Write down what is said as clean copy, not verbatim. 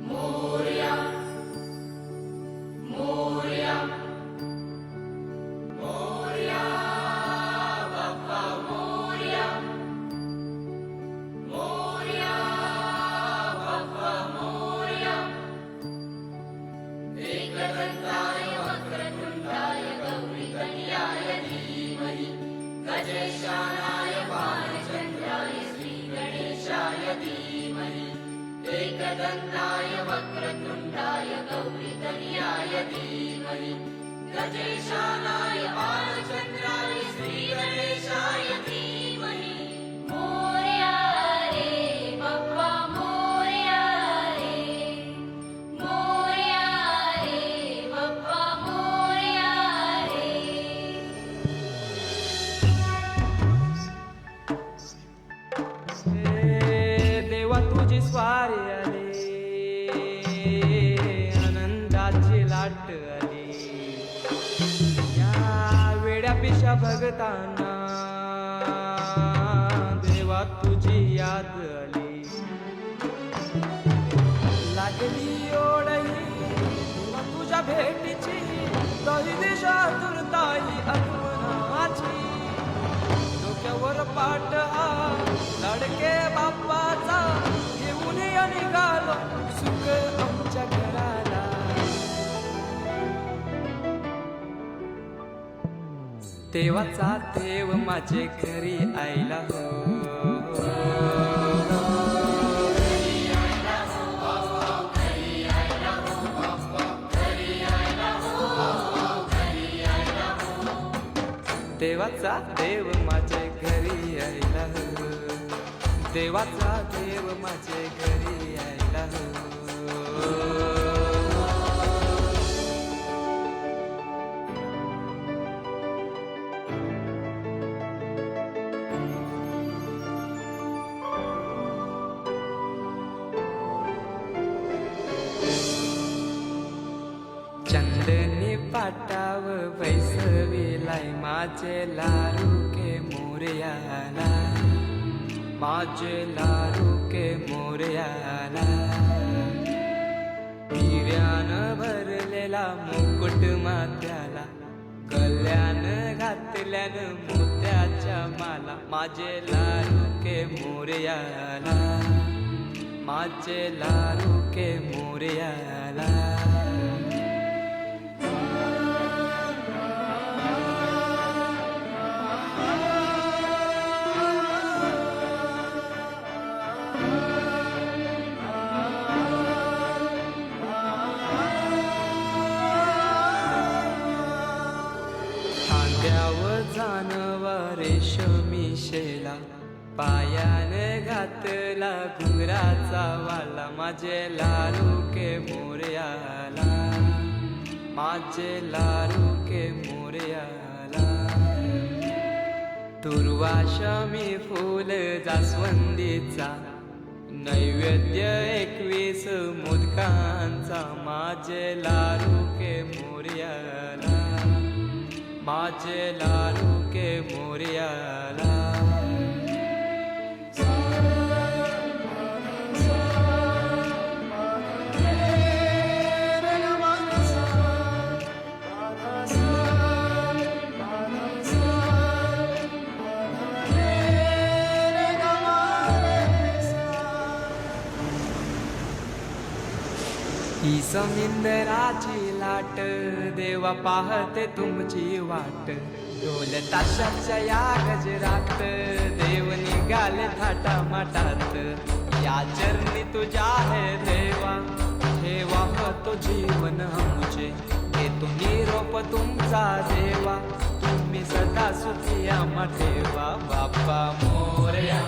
मोरया मोरया मोरया बाप्पा मोरया मोरया बाप्पा मोरया एकदंताय वक्रतुंडाय गौरीतनयाय धीमहि गजेशानाय भानुचन्द्राय श्रीगणेशाय धीमहि एकदंताय वक्रतुंडाय गौरीतनयाय धीमहि गजेशानाय भानुचन्द्राय श्रीगणेशाय धीमहि मोरया रे बाप्पा मोरया रे मोरया रे बाप्पा मोरया रे देवा तुझी स्वारी आली, आनंदाची लाट आली, या वेड्या पिशा भगतांना देवा तुझी याद आली. लागली ओढही देवा तुझ्या भेटीची, दही दिशा दुर्ताई आगमनाची. डोक्यावर पाट हा लडके बाप्पाचा, घेऊन या निघालो सुख आमच्या घराला. देवाचा देव माझे घरी आयला हो. देवाचा देव माझे घरी आयला हो. देवाचा देव माझे घरी आयला हो. चंदनी पाटाव बैसविलाय माझे लारू के मोरयाला, माझे लारू के मोरयाला. हिऱ्यानं भरलेला मुकुट माथ्याला, गल्यान घातल्यानं मोत्याच्या माला. माझे लारू के मोरयाला, माझे लारू के मोरयाला. खांद्यावर जानवा रेशमी शेला, पायाने घातला घुंगराचा वाला. माझे लारू के मोरयाला, माझे लारू के मोरयाला. दुर्वाशमी फूल जास्वंदीचा, नैवेद्य 21 मोदकांचा. माझे लारू के मोरयाला, माझे लारू के मोरयाला. ही समिंदराची लाट, देवा पाहते तुमची वाट. ढोल ताशाच्या या गजरात, देव निघाले थाटा माटात. या चरणी तुझ्या है देवा, ठेवा तो जीवन आमचे. घेतो निरोप तुमचा देवा, तुम्ही सदा सुखी आम्हा ठेवा. बाप्पा मोरया.